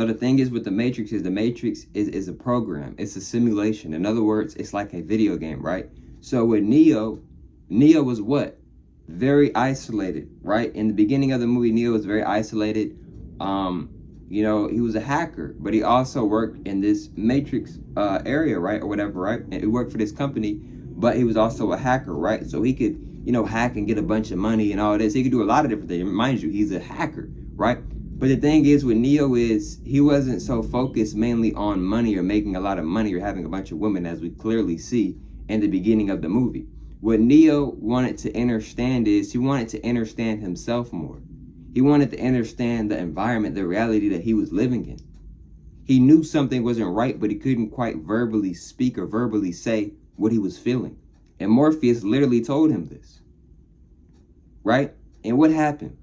So the thing is with the Matrix is a program. It's a simulation. In other words, it's like a video game, right? So with Neo was what? Very isolated, right? In the beginning of the movie, Neo was very isolated. You know, he was a hacker, but he also worked in this Matrix area, right? Or whatever, right? And he worked for this company, but he was also a hacker, right? So he could, you know, hack and get a bunch of money and all this. He could do a lot of different things. Mind you, he's a hacker, right? But the thing is with Neo is he wasn't so focused mainly on money or making a lot of money or having a bunch of women, as we clearly see in the beginning of the movie. What Neo wanted to understand is he wanted to understand himself more. He wanted to understand the environment, the reality that he was living in. He knew something wasn't right, but he couldn't quite verbally speak or verbally say what he was feeling. And Morpheus literally told him this, right? And what happened,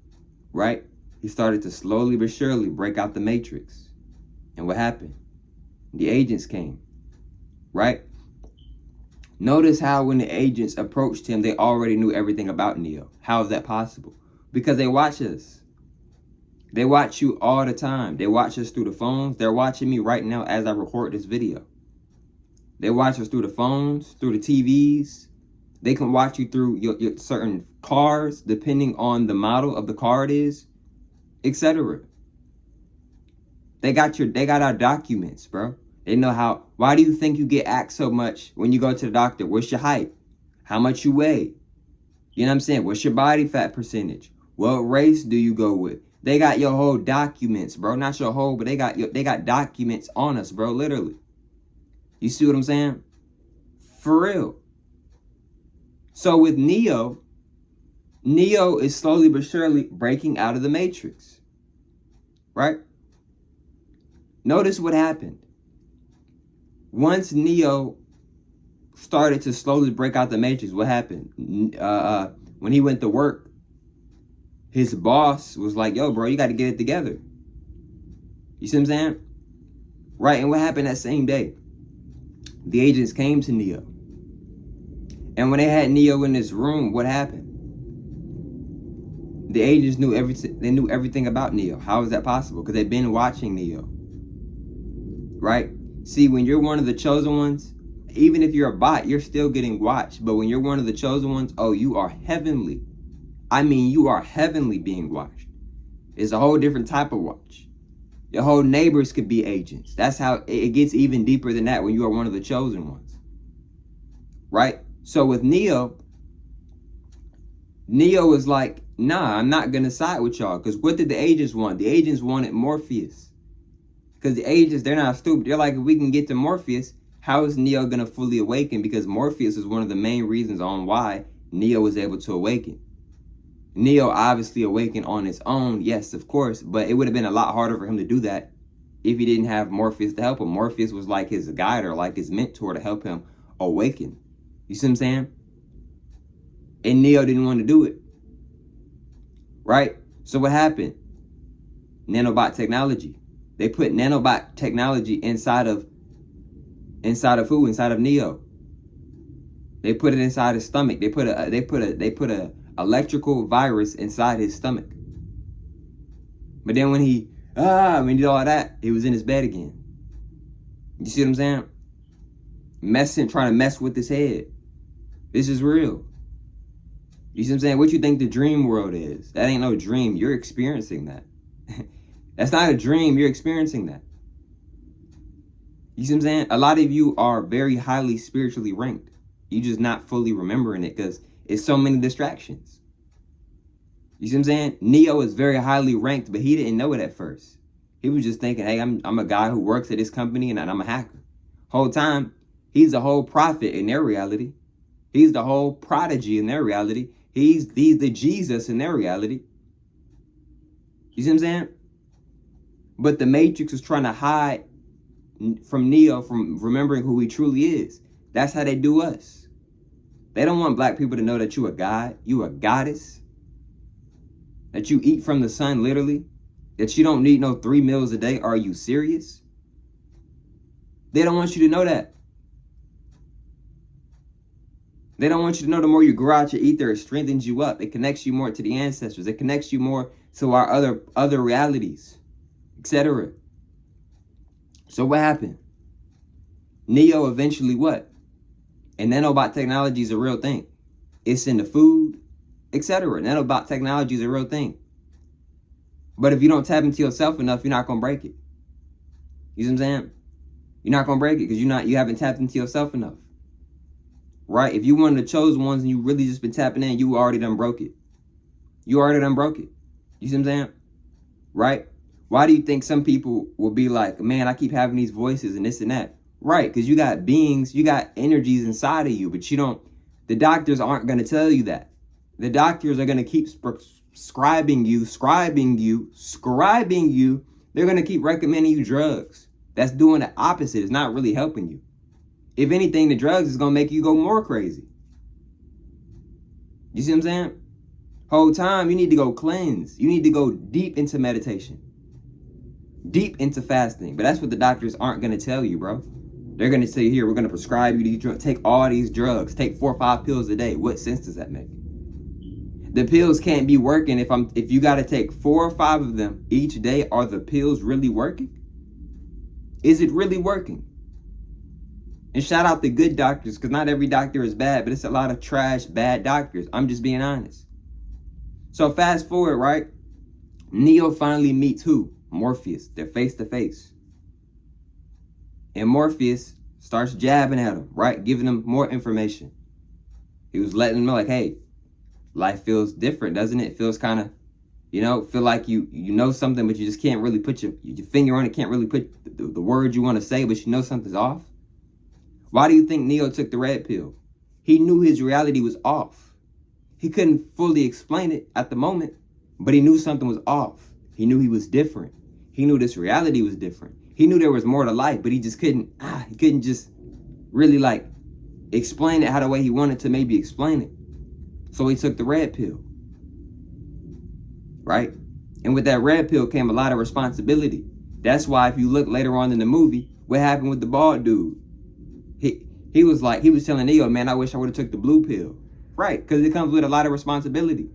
right? He started to slowly but surely break out the Matrix. And what happened? The agents came, right? Notice how when the agents approached him, they already knew everything about Neo. How is that possible? Because they watch us. They watch you all the time. They watch us through the phones. They're watching me right now as I record this video. They watch us through the phones, through the TVs. They can watch you through your certain cars, depending on the model of the car it is, etc. They got our documents, bro. They know how. Why do you think you get asked so much when you go to the doctor? What's your height? How much you weigh? You know what I'm saying? What's your body fat percentage? What race do you go with? They got your whole documents, bro. Not your whole, but they got documents on us, bro. Literally. You see what I'm saying? For real. So with Neo is slowly but surely breaking out of the Matrix. Right? Notice what happened. Once Neo started to slowly break out the Matrix, what happened? When he went to work, his boss was like, yo, bro, you got to get it together. You see what I'm saying? Right, and what happened that same day? The agents came to Neo. And when they had Neo in this room, what happened? The agents knew everything. They knew everything about Neo. How is that possible? Because they've been watching Neo. Right? See, when you're one of the chosen ones, even if you're a bot, you're still getting watched. But when you're one of the chosen ones, oh, you are heavenly. I mean, you are heavenly being watched. It's a whole different type of watch. Your whole neighbors could be agents. That's how it gets even deeper than that when you are one of the chosen ones. Right? So with Neo is like, nah, I'm not going to side with y'all. Because what did the agents want? The agents wanted Morpheus. Because the agents, they're not stupid. They're like, if we can get to Morpheus, how is Neo going to fully awaken? Because Morpheus is one of the main reasons on why Neo was able to awaken. Neo obviously awakened on his own, yes, of course, but it would have been a lot harder for him to do that if he didn't have Morpheus to help him. Morpheus was like his guide or like his mentor to help him awaken. You see what I'm saying? And Neo didn't want to do it. Right? So what happened? Nanobot technology. They put nanobot technology inside of who? Inside of Neo. They put it inside his stomach. They put a electrical virus inside his stomach. But then when he did all that, he was in his bed again. You see what I'm saying? Trying to mess with his head. This is real. You see what I'm saying? What you think the dream world is? That ain't no dream. You're experiencing that. That's not a dream. You're experiencing that. You see what I'm saying? A lot of you are very highly spiritually ranked. You just not fully remembering it because it's so many distractions. You see what I'm saying? Neo is very highly ranked, but he didn't know it at first. He was just thinking, hey, I'm a guy who works at this company and I'm a hacker. Whole time, he's a whole prophet in their reality. He's the whole prodigy in their reality. He's the Jesus in their reality. You see what I'm saying? But the Matrix is trying to hide from Neo from remembering who he truly is. That's how they do us. They don't want black people to know that you a god, you a goddess, that you eat from the sun, literally, that you don't need no 3 meals a day. Are you serious? They don't want you to know that. They don't want you to know the more you grow out your ether, it strengthens you up. It connects you more to the ancestors. It connects you more to our other realities, etc. So what happened? Neo eventually what? And nanobot technology is a real thing. It's in the food, etc. Nanobot technology is a real thing. But if you don't tap into yourself enough, you're not gonna break it. You see what I'm saying? You're not gonna break it because you haven't tapped into yourself enough. Right? If you one of the chosen ones and you really just been tapping in, you already done broke it. You already done broke it. You see what I'm saying? Right? Why do you think some people will be like, man, I keep having these voices and this and that? Right, because you got beings, you got energies inside of you, but you don't, the doctors aren't going to tell you that. The doctors are going to keep scribing you. They're going to keep recommending you drugs. That's doing the opposite. It's not really helping you. If anything, the drugs is going to make you go more crazy. You see what I'm saying? Whole time, you need to go cleanse. You need to go deep into meditation. Deep into fasting. But that's what the doctors aren't going to tell you, bro. They're going to say, here, we're going to prescribe you these drugs. Take all these drugs. Take 4 or 5 pills a day. What sense does that make? The pills can't be working if you got to take 4 or 5 of them each day. Are the pills really working? Is it really working? And shout out the good doctors, because not every doctor is bad, but it's a lot of trash, bad doctors. I'm just being honest. So fast forward, right? Neo finally meets who? Morpheus. They're face to face. And Morpheus starts jabbing at him, right? Giving him more information. He was letting him know, like, hey, life feels different, doesn't it? It feels kind of, feel like you know something, but you just can't really put your finger on it, can't really put the words you want to say, but you know something's off. Why do you think Neo took the red pill? He knew his reality was off. He couldn't fully explain it at the moment, but he knew something was off. He knew he was different. He knew this reality was different. He knew there was more to life, but he just couldn't just really explain it how the way he wanted to maybe explain it. So he took the red pill, right? And with that red pill came a lot of responsibility. That's why if you look later on in the movie, what happened with the bald dude? He was telling Neo, man, I wish I would have took the blue pill. Right, because it comes with a lot of responsibility.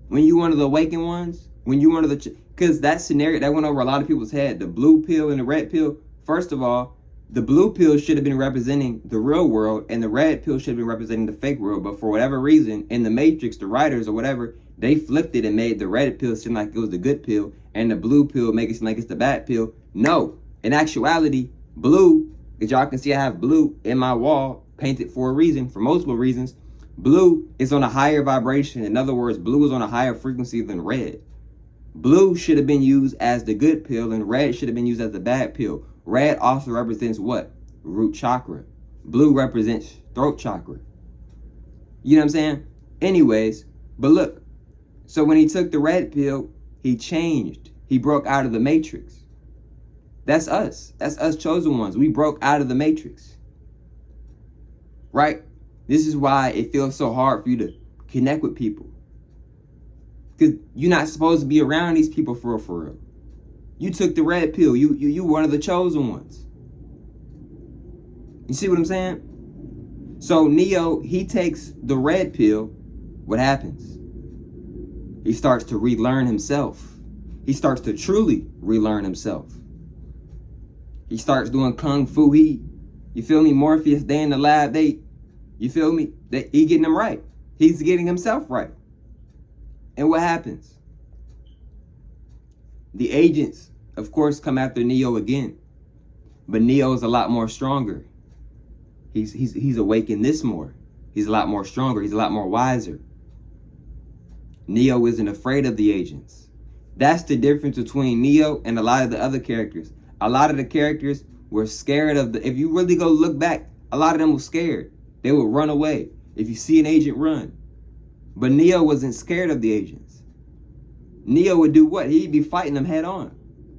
When you one of the awakened ones, when you one of the, because that scenario, that went over a lot of people's head, the blue pill and the red pill. First of all, the blue pill should have been representing the real world and the red pill should have been representing the fake world. But for whatever reason, in the Matrix, the writers or whatever, they flipped it and made the red pill seem like it was the good pill and the blue pill make it seem like it's the bad pill. No, in actuality, blue, as y'all can see, I have blue in my wall, painted for a reason, for multiple reasons. Blue is on a higher vibration. In other words, blue is on a higher frequency than red. Blue should have been used as the good pill and red should have been used as the bad pill. Red also represents what? Root chakra. Blue represents throat chakra. You know what I'm saying? Anyways, but look, so when he took the red pill, he changed. He broke out of the matrix. That's us. That's us chosen ones. We broke out of the matrix. Right? This is why it feels so hard for you to connect with people. Because you're not supposed to be around these people for real. You took the red pill. You one of the chosen ones. You see what I'm saying? So Neo, he takes the red pill. What happens? He starts to relearn himself. He starts to truly relearn himself. He starts doing kung fu. You feel me? Morpheus, they in the lab, you feel me? He getting them right. He's getting himself right. And what happens? The agents, of course, come after Neo again. But Neo's a lot more stronger. He's awakened this more. He's a lot more stronger. He's a lot more wiser. Neo isn't afraid of the agents. That's the difference between Neo and a lot of the other characters. A lot of the characters were scared of if you really go look back, a lot of them were scared. They would run away. If you see an agent, run. But Neo wasn't scared of the agents. Neo would do what? He'd be fighting them head on.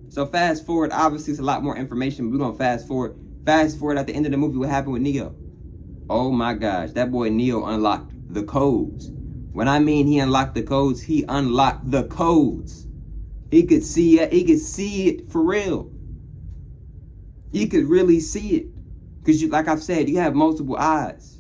So fast forward, obviously it's a lot more information, but we're gonna fast forward. Fast forward at the end of the movie, what happened with Neo? Oh my gosh, that boy Neo unlocked the codes. When I mean he unlocked the codes, he unlocked the codes. He could see it for real. You could really see it. Because like I've said, you have multiple eyes.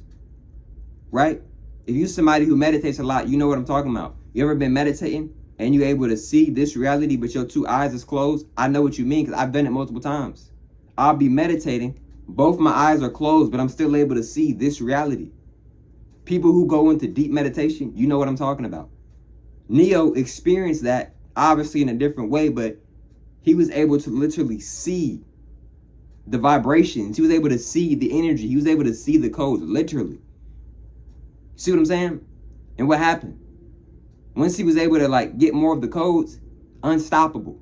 Right? If you're somebody who meditates a lot, you know what I'm talking about. You ever been meditating and you're able to see this reality, but your two eyes is closed, I know what you mean because I've done it multiple times. I'll be meditating, both my eyes are closed, but I'm still able to see this reality. People who go into deep meditation, you know what I'm talking about. Neo experienced that, obviously in a different way, but he was able to literally see the vibrations. He was able to see the energy. He was able to see the codes, literally. See what I'm saying? And what happened? Once he was able to like get more of the codes, unstoppable.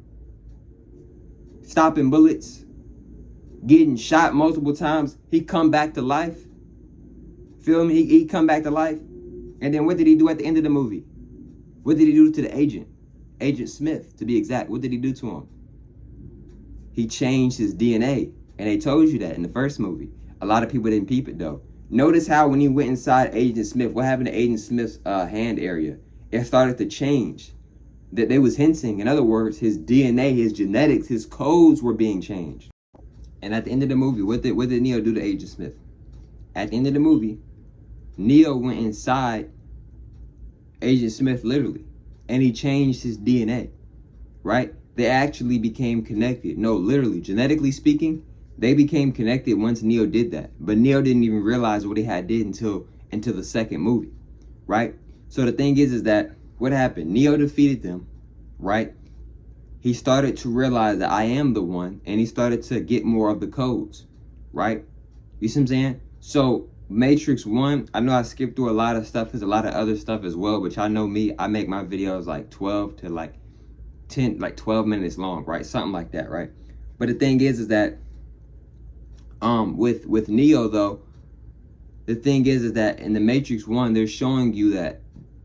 Stopping bullets, getting shot multiple times, he come back to life. Feel me? He come back to life. And then what did he do at the end of the movie? What did he do to the agent? Agent Smith, to be exact. What did he do to him? He changed his DNA. And they told you that in the first movie. A lot of people didn't peep it though. Notice how when he went inside Agent Smith, what happened to Agent Smith's hand area? It started to change. That they was hinting, in other words, his DNA, his genetics, his codes were being changed. And at the end of the movie, what did Neo do to Agent Smith? At the end of the movie, Neo went inside Agent Smith literally, and he changed his DNA, right? They actually became connected. No, literally, genetically speaking, they became connected once Neo did that. But Neo didn't even realize what he had did until the second movie, right? So the thing is that what happened? Neo defeated them, right? He started to realize that I am the one, and he started to get more of the codes, right? You see what I'm saying? So Matrix 1, I know I skipped through a lot of stuff. There's a lot of other stuff as well, but y'all know me. I make my videos like 12 to like 10, like 12 minutes long, right? Something like that, right? But the thing is that with Neo though, the thing is that in the Matrix 1, they're showing you that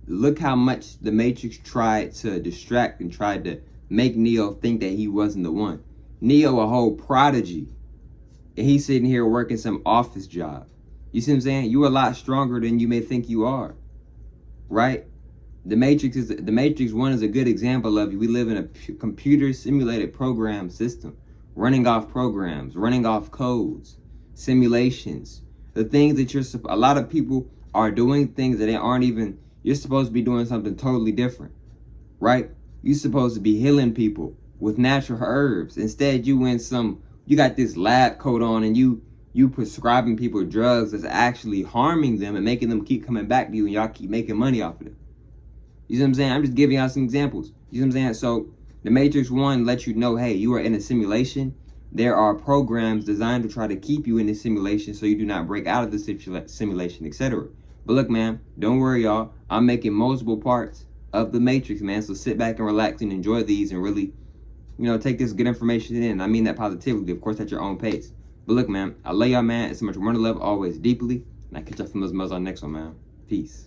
look how much the Matrix tried to distract and tried to make Neo think that he wasn't the one. Neo a whole prodigy, and he's sitting here working some office job. You see what I'm saying? You're a lot stronger than you may think you are, right? The Matrix 1 is a good example of you. We live in a computer simulated program system, running off programs, running off codes, simulations. The things that a lot of people are doing things that they aren't even, you're supposed to be doing something totally different, right? You're supposed to be healing people with natural herbs. Instead, you got this lab coat on, and you prescribing people drugs that's actually harming them and making them keep coming back to you, and y'all keep making money off of it. You see what I'm saying? I'm just giving y'all some examples. You see what I'm saying? So the Matrix 1 lets you know, hey, you are in a simulation. There are programs designed to try to keep you in this simulation so you do not break out of the simulation, etc. But look, man, don't worry, y'all. I'm making multiple parts of the Matrix, man. So sit back and relax and enjoy these and really, take this good information in. I mean that positively, of course, at your own pace. But look, man, I love y'all, man. It's so much more to love, always deeply. And I catch up from those muzzles on the next one, man. Peace.